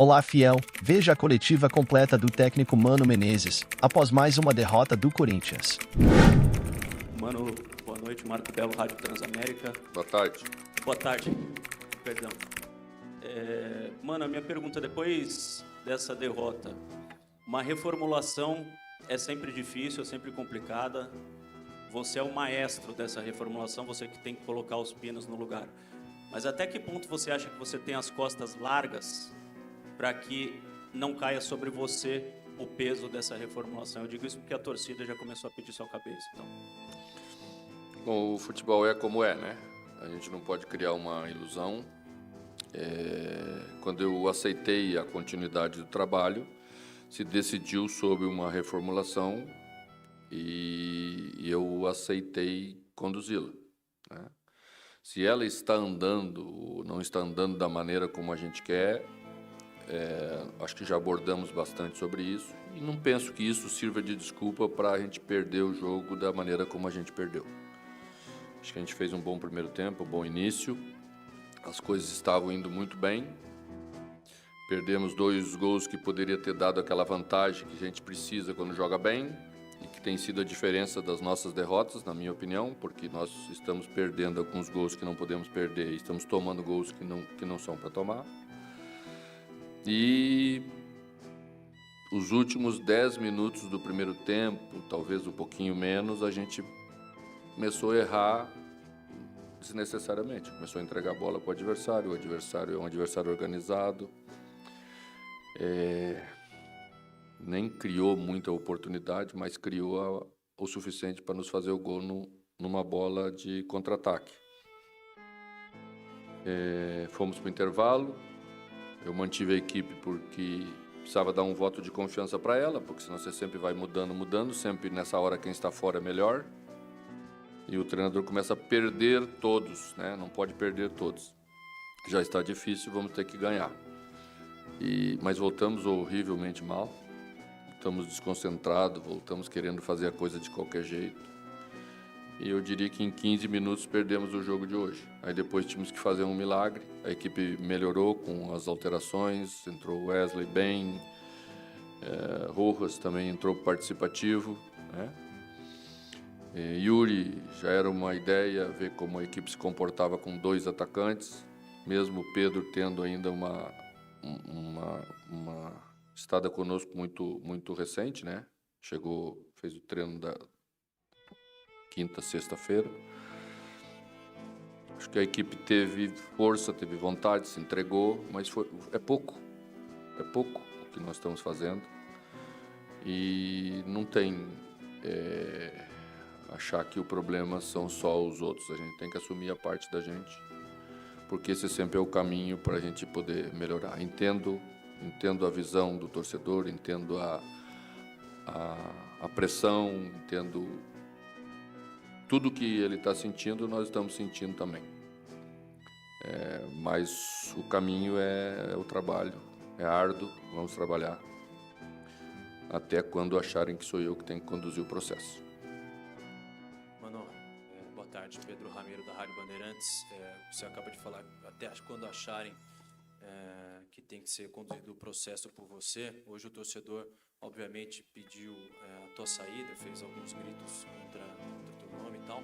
Olá, fiel. Veja a coletiva completa do técnico Mano Menezes, após mais uma derrota do Corinthians. Mano, boa noite. Marco Belo, Rádio Transamérica. Boa tarde. Boa tarde. Perdão. Mano, a minha pergunta, depois dessa derrota, uma reformulação é sempre difícil, é sempre complicada. Você é o maestro dessa reformulação, você que tem que colocar os pinos no lugar. Mas até que ponto você acha que você tem as costas largas para que não caia sobre você o peso dessa reformulação? Eu digo isso porque a torcida já começou a pedir sua cabeça. Então. Bom, o futebol é como é, né? A gente não pode criar uma ilusão. Quando eu aceitei a continuidade do trabalho, se decidiu sobre uma reformulação e eu aceitei conduzi-la, né? Se ela está andando ou não está andando da maneira como a gente quer, acho que já abordamos bastante sobre isso e não penso que isso sirva de desculpa para a gente perder o jogo da maneira como a gente perdeu. Acho que a gente fez um bom primeiro tempo, um bom início, as coisas estavam indo muito bem, perdemos 2 gols que poderia ter dado aquela vantagem que a gente precisa quando joga bem e que tem sido a diferença das nossas derrotas, na minha opinião, porque nós estamos perdendo alguns gols que não podemos perder e estamos tomando gols que não são para tomar. E os últimos 10 minutos do primeiro tempo, talvez um pouquinho menos, a gente começou a errar desnecessariamente. Começou a entregar a bola para o adversário é um adversário organizado. Nem criou muita oportunidade, mas criou o suficiente para nos fazer o gol numa bola de contra-ataque. Fomos para o intervalo. Eu mantive a equipe porque precisava dar um voto de confiança para ela, porque senão você sempre vai mudando, sempre nessa hora quem está fora é melhor. E o treinador começa a perder todos, né? Não pode perder todos. Já está difícil, vamos ter que ganhar. Mas voltamos horrivelmente mal, voltamos desconcentrados, voltamos querendo fazer a coisa de qualquer jeito. E eu diria que em 15 minutos perdemos o jogo de hoje. Aí depois tínhamos que fazer um milagre. A equipe melhorou com as alterações, entrou Wesley bem, Rojas também entrou participativo, né? Yuri já era uma ideia, ver como a equipe se comportava com 2 atacantes, mesmo o Pedro tendo ainda uma estada conosco muito recente, né? Chegou, fez o treino da quinta, sexta-feira. Acho que a equipe teve força, teve vontade, se entregou, mas é pouco o que nós estamos fazendo. E não tem achar que o problema são só os outros. A gente tem que assumir a parte da gente, porque esse sempre é o caminho para a gente poder melhorar. Entendo a visão do torcedor, entendo a pressão, entendo tudo que ele está sentindo, nós estamos sentindo também. Mas o caminho é o trabalho, é árduo, vamos trabalhar até quando acharem que sou eu que tenho que conduzir o processo. Mano, boa tarde, Pedro Ramiro da Rádio Bandeirantes. Você acaba de falar, até quando acharem que tem que ser conduzido o processo por você. Hoje o torcedor, obviamente, pediu a tua saída, fez alguns gritos contra o teu nome e tal.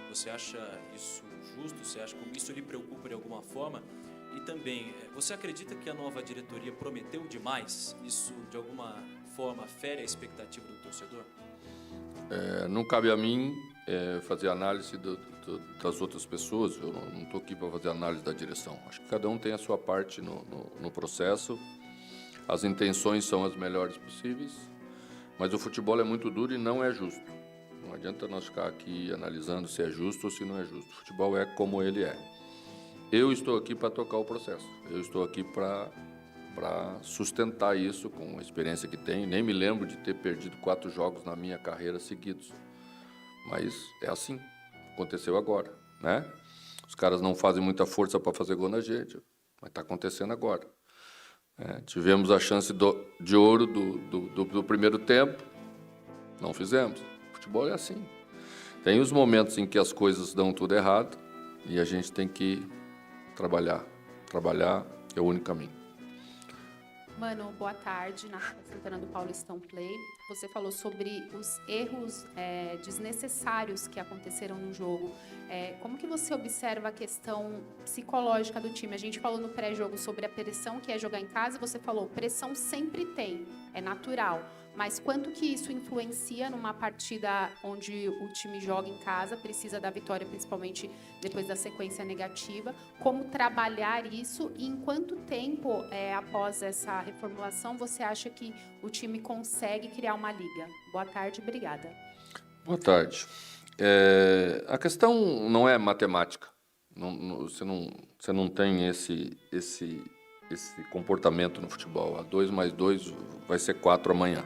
Você acha isso justo? Você acha que isso lhe preocupa de alguma forma? E também, você acredita que a nova diretoria prometeu demais? Isso, de alguma forma, fere a expectativa do torcedor? Não cabe a mim fazer análise das outras pessoas. Eu não estou aqui para fazer análise da direção. Acho que cada um tem a sua parte no processo. As intenções são as melhores possíveis, mas o futebol é muito duro e não é justo. Não adianta nós ficar aqui analisando se é justo ou se não é justo. O futebol é como ele é. Eu estou aqui para tocar o processo. Eu estou aqui para sustentar isso com a experiência que tenho. Nem me lembro de ter perdido 4 jogos na minha carreira seguidos. Mas é assim. Aconteceu agora, né? Os caras não fazem muita força para fazer gol na gente, mas está acontecendo agora. Tivemos a chance de ouro do primeiro tempo, não fizemos. O futebol é assim. Tem os momentos em que as coisas dão tudo errado e a gente tem que trabalhar é o único caminho. Mano, boa tarde, Natália Santana do Paulistão Play. Você falou sobre os erros desnecessários que aconteceram no jogo. Como que você observa a questão psicológica do time? A gente falou no pré-jogo sobre a pressão que é jogar em casa, você falou, pressão sempre tem, é natural. Mas quanto que isso influencia numa partida onde o time joga em casa, precisa da vitória, principalmente depois da sequência negativa? Como trabalhar isso e em quanto tempo, após essa reformulação, você acha que o time consegue criar uma liga? Boa tarde, obrigada. Boa tarde. A questão não é matemática. Você não tem esse comportamento no futebol. 2 mais 2 vai ser 4 amanhã.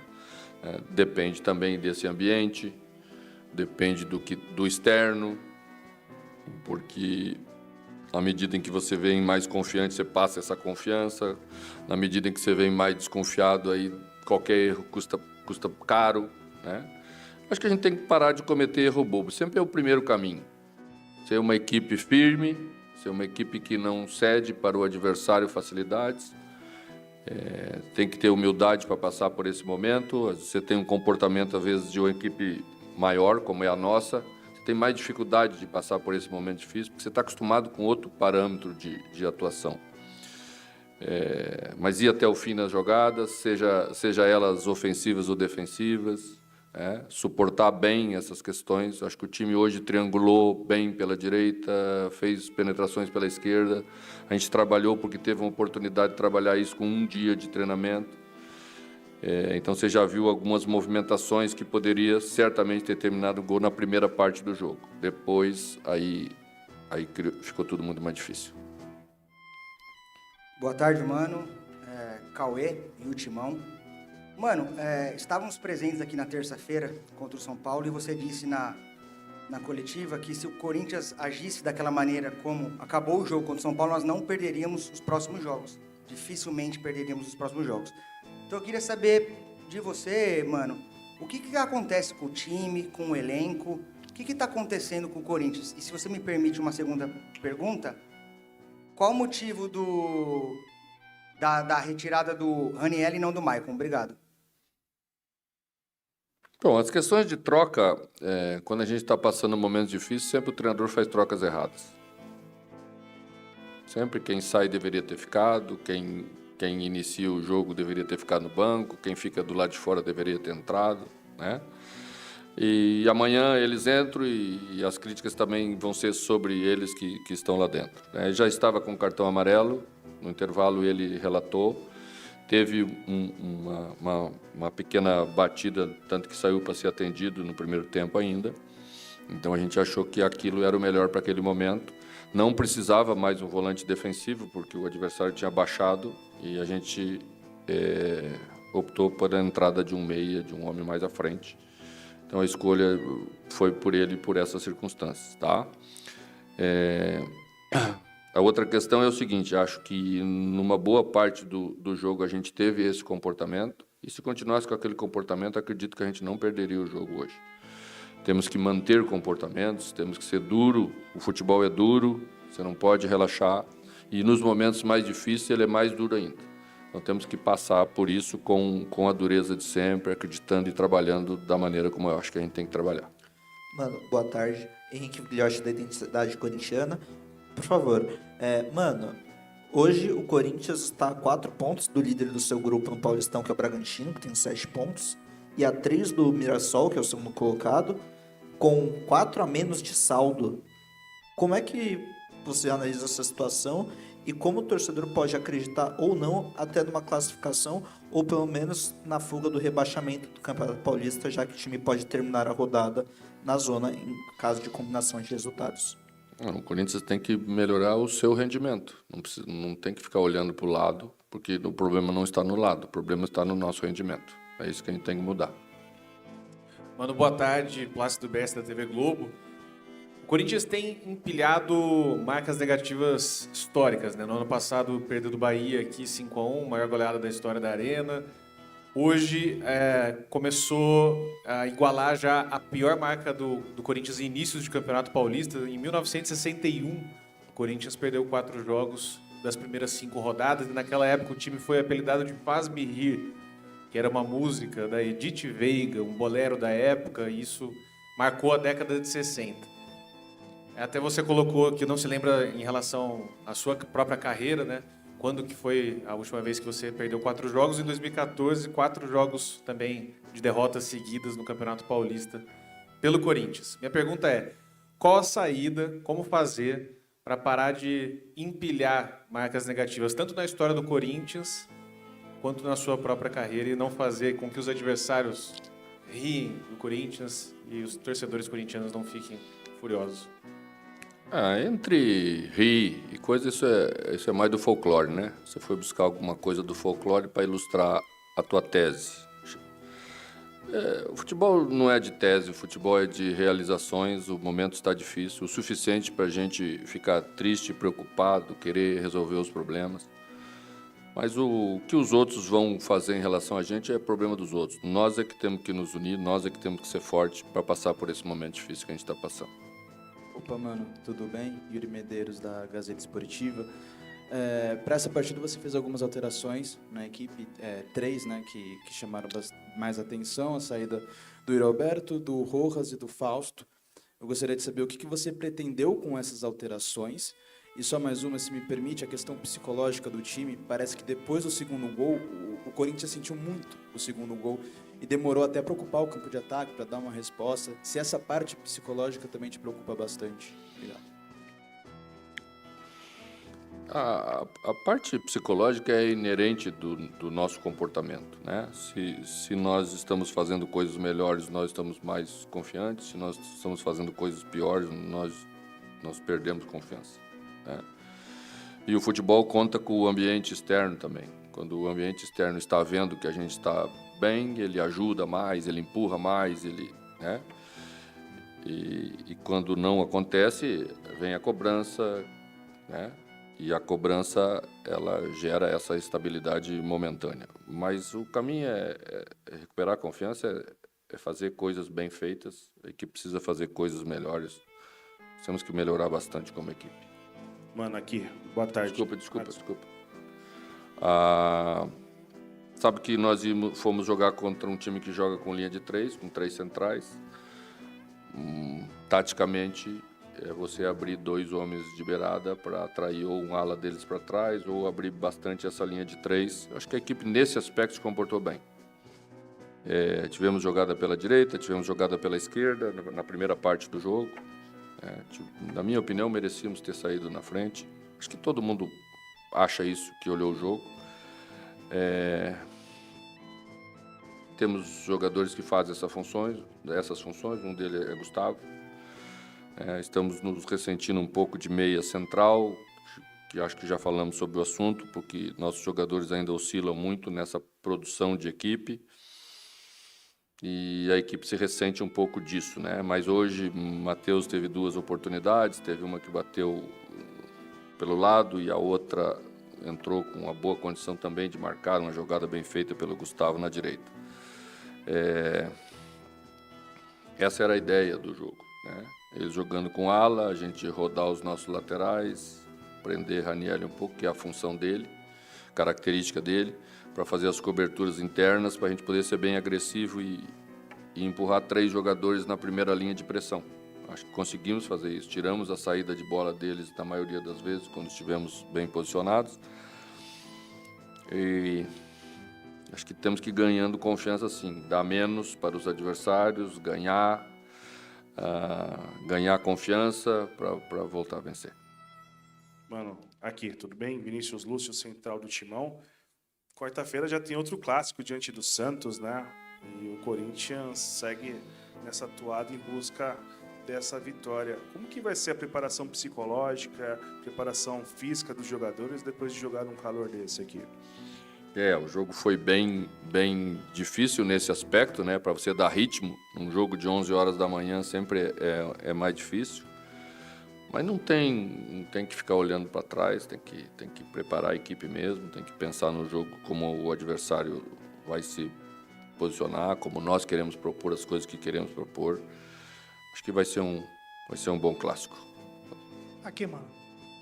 Depende também desse ambiente, depende do externo, porque na medida em que você vem mais confiante, você passa essa confiança. Na medida em que você vem mais desconfiado, aí qualquer erro custa caro, né? Acho que a gente tem que parar de cometer erro bobo. Sempre é o primeiro caminho. Ser uma equipe firme, ser uma equipe que não cede para o adversário facilidades. Tem que ter humildade para passar por esse momento. Você tem um comportamento, às vezes, de uma equipe maior, como é a nossa. Você tem mais dificuldade de passar por esse momento difícil, porque você está acostumado com outro parâmetro de atuação. Mas ir até o fim nas jogadas, seja elas ofensivas ou defensivas, suportar bem essas questões. Acho que o time hoje triangulou bem pela direita, fez penetrações pela esquerda. A gente trabalhou porque teve uma oportunidade de trabalhar isso com um dia de treinamento. Então você já viu algumas movimentações que poderia certamente ter terminado o gol na primeira parte do jogo. Depois, aí ficou tudo muito mais difícil. Boa tarde, mano. Cauê e o Timão. Mano, estávamos presentes aqui na terça-feira contra o São Paulo e você disse na coletiva que se o Corinthians agisse daquela maneira como acabou o jogo contra o São Paulo, nós não perderíamos os próximos jogos. Dificilmente perderíamos os próximos jogos. Então eu queria saber de você, mano, o que acontece com o time, com o elenco? O que está acontecendo com o Corinthians? E se você me permite uma segunda pergunta, qual o motivo da retirada do Raniel e não do Maicon? Obrigado. Bom, as questões de troca, quando a gente está passando momentos difíceis, sempre o treinador faz trocas erradas. Sempre quem sai deveria ter ficado, quem inicia o jogo deveria ter ficado no banco, quem fica do lado de fora deveria ter entrado, né? E amanhã eles entram e as críticas também vão ser sobre eles que estão lá dentro, né? Já estava com cartão amarelo, no intervalo ele relatou. Teve uma pequena batida, tanto que saiu para ser atendido no primeiro tempo ainda. Então a gente achou que aquilo era o melhor para aquele momento. Não precisava mais um volante defensivo, porque o adversário tinha baixado e a gente optou por a entrada de um meia, de um homem mais à frente. Então a escolha foi por ele por essas circunstâncias, tá? A outra questão é o seguinte, acho que numa boa parte do jogo a gente teve esse comportamento, e se continuasse com aquele comportamento, acredito que a gente não perderia o jogo hoje. Temos que manter comportamentos, temos que ser duro, o futebol é duro, você não pode relaxar, e nos momentos mais difíceis ele é mais duro ainda. Então temos que passar por isso com a dureza de sempre, acreditando e trabalhando da maneira como eu acho que a gente tem que trabalhar. Mano, boa tarde. Henrique Guilhote, da Identidade Corintiana. Por favor, mano, hoje o Corinthians está a 4 pontos do líder do seu grupo no Paulistão, que é o Bragantino, que tem 7 pontos, e a 3 do Mirassol, que é o segundo colocado, com 4 a menos de saldo. Como é que você analisa essa situação e como o torcedor pode acreditar ou não até numa classificação ou pelo menos na fuga do rebaixamento do Campeonato Paulista, já que o time pode terminar a rodada na zona em caso de combinação de resultados? O Corinthians tem que melhorar o seu rendimento. Não tem que ficar olhando para o lado, porque o problema não está no lado, o problema está no nosso rendimento. É isso que a gente tem que mudar. Mano, boa tarde, Plácido Bessa da TV Globo. O Corinthians tem empilhado marcas negativas históricas, né? No ano passado perdeu do Bahia aqui 5-1, maior goleada da história da Arena. Hoje começou a igualar já a pior marca do Corinthians em inícios de Campeonato Paulista. Em 1961, o Corinthians perdeu 4 jogos das primeiras 5 rodadas, e naquela época o time foi apelidado de Faz-me Rir, que era uma música da Edith Veiga, um bolero da época, e isso marcou a década de 60. Até você colocou que não se lembra em relação à sua própria carreira, né? Quando que foi a última vez que você perdeu 4 jogos? Em 2014, 4 jogos também de derrotas seguidas no Campeonato Paulista pelo Corinthians. Minha pergunta é, qual a saída, como fazer para parar de empilhar marcas negativas, tanto na história do Corinthians, quanto na sua própria carreira, e não fazer com que os adversários riem do Corinthians e os torcedores corintianos não fiquem furiosos? Entre rir e coisa, isso é mais do folclore, né? Você foi buscar alguma coisa do folclore para ilustrar a tua tese. O futebol não é de tese, o futebol é de realizações, o momento está difícil, o suficiente para a gente ficar triste, preocupado, querer resolver os problemas. Mas o que os outros vão fazer em relação a gente é problema dos outros. Nós é que temos que nos unir, nós é que temos que ser fortes para passar por esse momento difícil que a gente está passando. Opa, mano, tudo bem? Yuri Medeiros, da Gazeta Esportiva. Para essa partida você fez algumas alterações na equipe, 3, né, que chamaram mais atenção, a saída do Yuri Alberto, do Rojas e do Fausto. Eu gostaria de saber o que você pretendeu com essas alterações. E só mais uma, se me permite, a questão psicológica do time. Parece que depois do segundo gol, o Corinthians sentiu muito o segundo gol e demorou até para ocupar o campo de ataque, para dar uma resposta. Se essa parte psicológica também te preocupa bastante. Obrigado. A parte psicológica é inerente do nosso comportamento, né? Se nós estamos fazendo coisas melhores, nós estamos mais confiantes. Se nós estamos fazendo coisas piores, nós perdemos confiança, né? E o futebol conta com o ambiente externo também. Quando o ambiente externo está vendo que a gente está bem, ele ajuda mais, ele empurra mais, né? E quando não acontece, vem a cobrança, né? E a cobrança, ela gera essa estabilidade momentânea. Mas o caminho é recuperar a confiança, é fazer coisas bem feitas. A equipe precisa fazer coisas melhores. Temos que melhorar bastante como equipe. Mano, aqui, boa tarde. Desculpa. Sabe que nós fomos jogar contra um time que joga com linha de 3, com 3 centrais. Taticamente, é você abrir 2 homens de beirada para atrair ou um ala deles para trás ou abrir bastante essa linha de 3. Acho que a equipe nesse aspecto se comportou bem. Tivemos jogada pela direita, tivemos jogada pela esquerda na primeira parte do jogo. Na minha opinião, merecíamos ter saído na frente. Acho que todo mundo acha isso, que olhou o jogo. Temos jogadores que fazem essas funções, um deles é Gustavo. Estamos nos ressentindo um pouco de meia central, que acho que já falamos sobre o assunto, porque nossos jogadores ainda oscilam muito nessa produção de equipe. E a equipe se ressente um pouco disso, né? Mas hoje Matheus teve 2 oportunidades, teve uma que bateu pelo lado e a outra entrou com uma boa condição também de marcar, uma jogada bem feita pelo Gustavo na direita. Essa era a ideia do jogo, né? Eles jogando com ala, a gente rodar os nossos laterais, prender Raniel um pouco, que é a função dele, característica dele, para fazer as coberturas internas, para a gente poder ser bem agressivo e empurrar 3 jogadores na primeira linha de pressão. Acho que conseguimos fazer isso. Tiramos a saída de bola deles na maioria das vezes, quando estivemos bem posicionados. E acho que temos que ir ganhando confiança, sim. Dar menos para os adversários, ganhar confiança para voltar a vencer. Mano, aqui, tudo bem? Vinícius Lúcio, central do Timão. Quarta-feira já tem outro clássico diante do Santos, né? E o Corinthians segue nessa toada em busca dessa vitória. Como que vai ser a preparação psicológica, preparação física dos jogadores depois de jogar num calor desse aqui? O jogo foi bem difícil nesse aspecto, né? Para você dar ritmo, um jogo de 11 horas da manhã sempre é mais difícil. Mas não tem que ficar olhando para trás, tem que preparar a equipe mesmo, tem que pensar no jogo como o adversário vai se posicionar, como nós queremos propor as coisas que queremos propor. Acho que vai ser um bom clássico. Aqui, mano.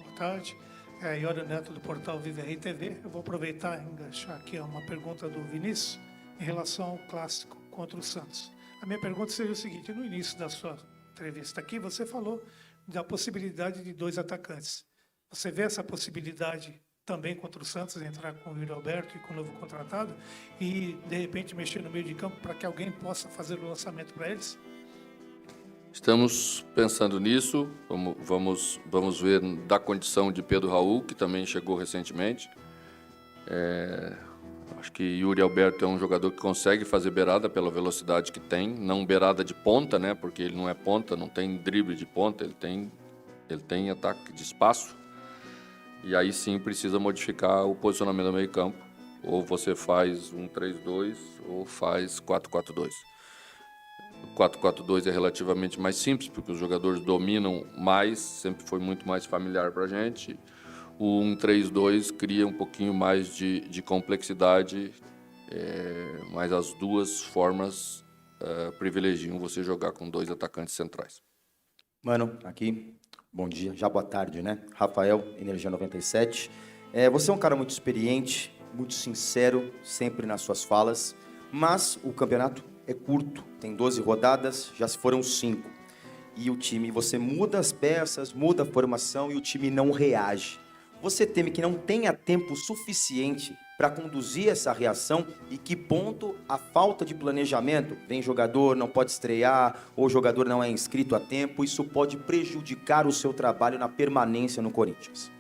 Boa tarde. Iori Neto, do portal Vive RTV. Eu vou aproveitar e enganchar aqui uma pergunta do Vinícius em relação ao clássico contra o Santos. A minha pergunta seria o seguinte: no início da sua entrevista aqui, você falou da possibilidade de 2 atacantes. Você vê essa possibilidade também contra o Santos, entrar com o Yuri Alberto e com o novo contratado e, de repente, mexer no meio de campo para que alguém possa fazer o lançamento para eles? Estamos pensando nisso, vamos ver da condição de Pedro Raul, que também chegou recentemente. Acho que Yuri Alberto é um jogador que consegue fazer beirada pela velocidade que tem, não beirada de ponta, né? Porque ele não é ponta, não tem drible de ponta, ele tem ataque de espaço. E aí sim precisa modificar o posicionamento do meio campo. Ou você faz um 3-2 ou faz 4-4-2. O 4-4-2 é relativamente mais simples, porque os jogadores dominam mais, sempre foi muito mais familiar para a gente. O 1-3-2 cria um pouquinho mais de complexidade, mas as duas formas privilegiam você jogar com 2 atacantes centrais. Mano, aqui, bom dia, já boa tarde, né? Rafael, Energia 97. Você é um cara muito experiente, muito sincero, sempre nas suas falas, mas o campeonato é curto, tem 12 rodadas, já se foram 5. E o time, você muda as peças, muda a formação e o time não reage. Você teme que não tenha tempo suficiente para conduzir essa reação e que ponto a falta de planejamento, vem jogador, não pode estrear, ou o jogador não é inscrito a tempo, isso pode prejudicar o seu trabalho na permanência no Corinthians?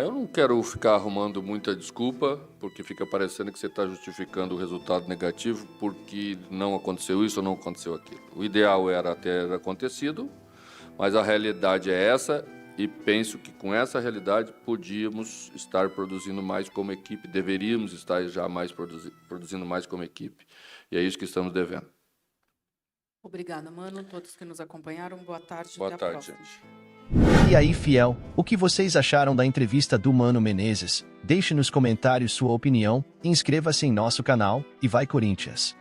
Eu não quero ficar arrumando muita desculpa, porque fica parecendo que você está justificando o resultado negativo porque não aconteceu isso ou não aconteceu aquilo. O ideal era ter acontecido, mas a realidade é essa e penso que com essa realidade podíamos estar produzindo mais como equipe, deveríamos estar já mais produzindo mais como equipe. E é isso que estamos devendo. Obrigada, mano. Todos que nos acompanharam, boa tarde. Boa até a tarde, próxima. gente. E aí, fiel, o que vocês acharam da entrevista do Mano Menezes? Deixe nos comentários sua opinião, inscreva-se em nosso canal e vai Corinthians!